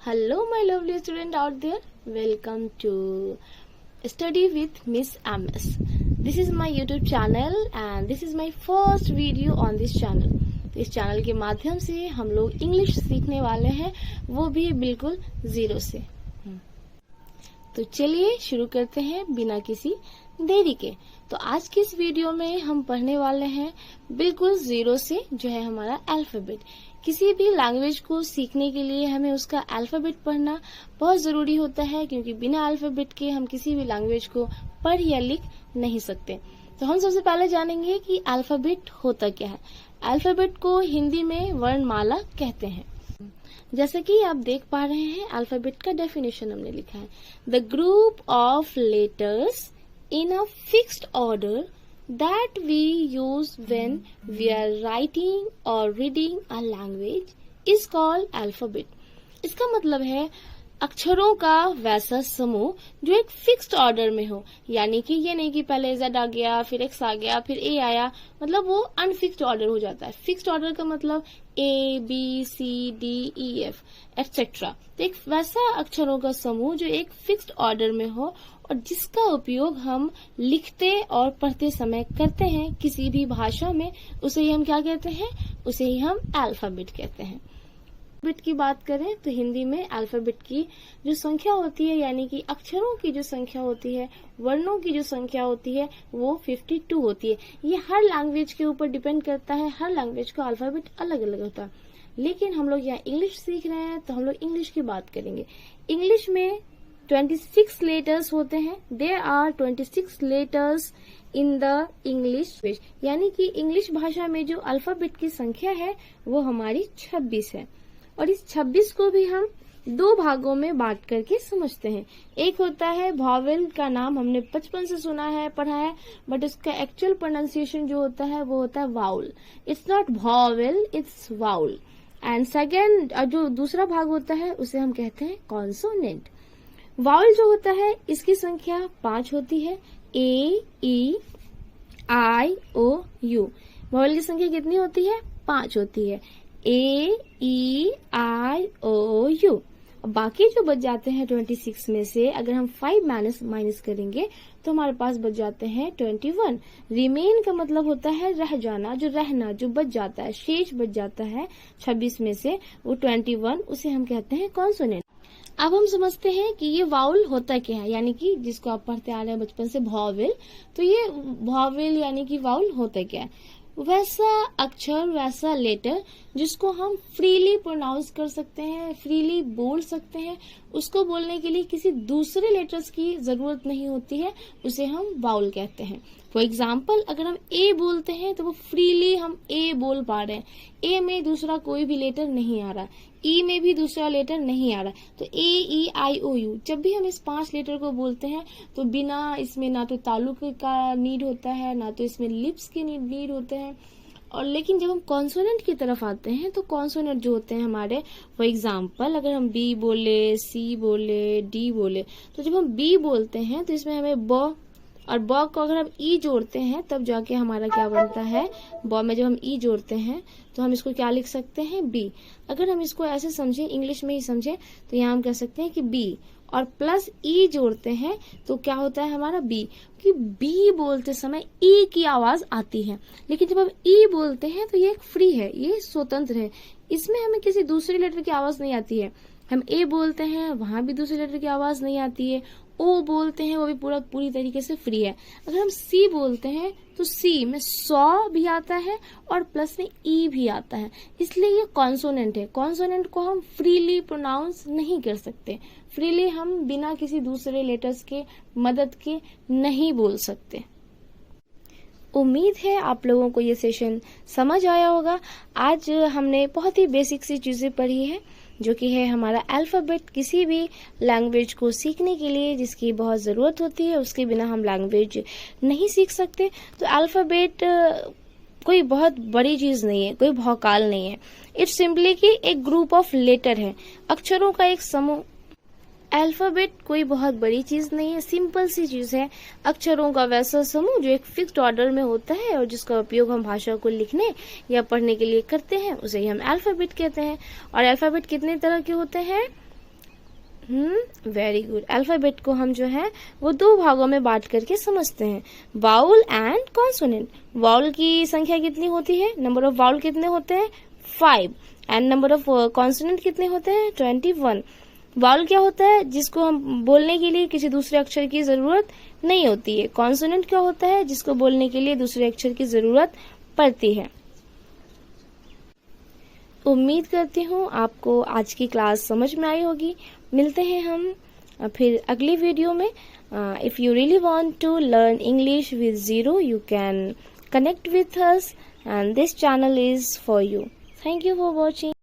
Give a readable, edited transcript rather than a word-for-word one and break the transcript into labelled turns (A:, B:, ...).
A: Hello, my lovely student out there. Welcome to Study with Miss MS. This is my YouTube channel and this is my first video on this channel. तो इस channel के माध्यम से हम लोग English सीखने वाले हैं, वो भी बिल्कुल जीरो से। तो चलिए शुरू करते हैं बिना किसी देरी के। तो आज की इस वीडियो में हम पढ़ने वाले हैं बिल्कुल जीरो से, जो है हमारा अल्फाबेट। किसी भी लैंग्वेज को सीखने के लिए हमें उसका अल्फाबेट पढ़ना बहुत जरूरी होता है, क्योंकि बिना अल्फाबेट के हम किसी भी लैंग्वेज को पढ़ या लिख नहीं सकते। तो हम सबसे पहले जानेंगे कि अल्फाबेट होता क्या है। अल्फाबेट को हिंदी में वर्णमाला कहते हैं। जैसे कि आप देख पा रहे हैं, अल्फाबेट का डेफिनेशन हमने लिखा है, the group of letters in a fixed order that we use when we are writing or reading a language is called alphabet। इसका मतलब है अक्षरों का वैसा समूह जो एक फिक्स्ड ऑर्डर में हो, यानी कि ये नहीं कि पहले Z आ गया, फिर X आ गया, फिर A आया, मतलब वो अनफिक्स्ड ऑर्डर हो जाता है। फिक्स्ड ऑर्डर का मतलब A, B, C, D, E, F etcetera. तो एक वैसा अक्षरों का समूह जो एक फिक्स्ड ऑर्डर में हो और जिसका उपयोग हम लिखते और पढ़ते समय करते हैं किसी भी भाषा में, उसे ही हम क्या कहते हैं? उसे ही हम अल्फाबेट कहते हैं। अल्फाबेट की बात करें तो हिंदी में अल्फाबेट की जो संख्या होती है, यानी कि अक्षरों की जो संख्या होती है, वर्णों की जो संख्या होती है, वो 52 होती है। ये हर लैंग्वेज के ऊपर डिपेंड करता है, हर लैंग्वेज का अल्फाबेट अलग अलग होता है। लेकिन हम लोग यहाँ इंग्लिश सीख रहे हैं तो हम लोग इंग्लिश की बात करेंगे। इंग्लिश में 26 लेटर्स होते हैं। There are 26 letters in the English, यानी कि इंग्लिश भाषा में जो अल्फाबेट की संख्या है वो हमारी 26 है। और इस 26 को भी हम दो भागों में बांट करके समझते हैं। एक होता है वॉवेल, का नाम हमने बचपन से सुना है, पढ़ा है, बट उसका एक्चुअल प्रोनाउंसिएशन जो होता है वो होता है vowel. It's not vowel, it's vowel. And second जो दूसरा भाग होता है उसे हम कहते हैं कॉन्सोनेंट। वाउल जो होता है इसकी संख्या 5 होती है, A, E, I, O, U। Vowel की संख्या कितनी होती है? 5 होती है, A, E, I, O, U। बाकी जो बच जाते हैं 26 में से अगर हम 5 माइनस करेंगे तो हमारे पास बच जाते हैं 21। रिमेन का मतलब होता है रह जाना, जो रहना, जो बच जाता है, शेष बच जाता है 26 में से, वो 21, उसे हम कहते हैं कॉन्सोनेंट। अब हम समझते हैं कि ये वाउल होता क्या है, यानी कि जिसको आप पढ़ते आ रहे हैं बचपन से वॉवेल। तो ये वॉवेल यानी कि वाउल होता क्या है? वैसा अक्षर, वैसा लेटर जिसको हम फ्रीली प्रोनाउंस कर सकते हैं, फ्रीली बोल सकते हैं, उसको बोलने के लिए किसी दूसरे लेटर्स की जरूरत नहीं होती है, उसे हम वाउल कहते हैं। फॉर एग्जाम्पल, अगर हम ए बोलते हैं तो वो फ्रीली हम ए बोल पा रहे हैं। ए में दूसरा कोई भी लेटर नहीं आ रहा, ई में भी दूसरा लेटर नहीं आ रहा, तो ए, ई, आई, ओ, यू। जब भी हम इस 5 लेटर को बोलते हैं तो बिना इसमें ना तो तालुक का नीड होता है, ना तो इसमें लिप्स के नीड होते हैं। और लेकिन जब हम कॉन्सोनेंट की तरफ आते हैं तो कॉन्सोनेंट जो होते हैं हमारे, फॉर एग्जाम्पल अगर हम बी बोले, सी बोले, डी बोले, तो जब हम बी बोलते हैं तो इसमें हमें ब, और ब को अगर हम ई जोड़ते हैं तब जाके हमारा क्या बनता है? ब में जब हम ई जोड़ते हैं तो हम इसको क्या लिख सकते हैं? बी। अगर हम इसको ऐसे समझें, इंग्लिश में ही समझें, तो यहाँ हम कह सकते हैं कि बी, और प्लस ई जोड़ते हैं तो क्या होता है हमारा? बी। कि बी बोलते समय ई की आवाज आती है, लेकिन जब हम ई बोलते हैं तो ये एक फ्री है, ये स्वतंत्र है, इसमें हमें किसी दूसरे लेटर की आवाज नहीं आती है। हम ए बोलते हैं, वहां भी दूसरे लेटर की आवाज नहीं आती है। ओ बोलते हैं, वो भी पूरी तरीके से फ्री है। अगर हम सी बोलते हैं तो सी में सौ भी आता है और प्लस में ई भी आता है, इसलिए ये कॉन्सोनेंट है। कॉन्सोनेंट को हम फ्रीली प्रोनाउंस नहीं कर सकते, फ्रीली हम बिना किसी दूसरे लेटर्स के मदद के नहीं बोल सकते। उम्मीद है आप लोगों को ये सेशन समझ आया होगा। आज हमने बहुत ही बेसिक सी चीजें पढ़ी है, जो कि है हमारा अल्फाबेट। किसी भी लैंग्वेज को सीखने के लिए जिसकी बहुत ज़रूरत होती है, उसके बिना हम लैंग्वेज नहीं सीख सकते। तो अल्फाबेट कोई बहुत बड़ी चीज़ नहीं है, कोई भौकाल नहीं है। इट्स सिंपली कि एक ग्रुप ऑफ लेटर है, अक्षरों का एक समूह। अल्फाबेट कोई बहुत बड़ी चीज नहीं है, सिंपल सी चीज है, अक्षरों का वैसा समूह जो एक फिक्स्ड ऑर्डर में होता है और जिसका उपयोग हम भाषा को लिखने या पढ़ने के लिए करते हैं, उसे ही हम अल्फाबेट कहते हैं। और अल्फाबेट कितने तरह के होते हैं? Very good. अल्फाबेट को हम जो है वो दो भागों में बांट करके समझते हैं, वाउल एंड कॉन्सोनेंट। वाउल की संख्या कितनी होती है, नंबर ऑफ वाउल कितने होते हैं 5, एंड नंबर ऑफ कॉन्सोनेंट कितने होते हैं 21। वाउल क्या होता है, जिसको हम बोलने के लिए किसी दूसरे अक्षर की जरूरत नहीं होती है। कॉन्सोनेंट क्या होता है, जिसको बोलने के लिए दूसरे अक्षर की जरूरत पड़ती है। उम्मीद करती हूँ आपको आज की क्लास समझ में आई होगी। मिलते हैं हम फिर अगली वीडियो में। If you really want to learn English with zero, you can connect with us, and this channel is for you. Thank you for watching.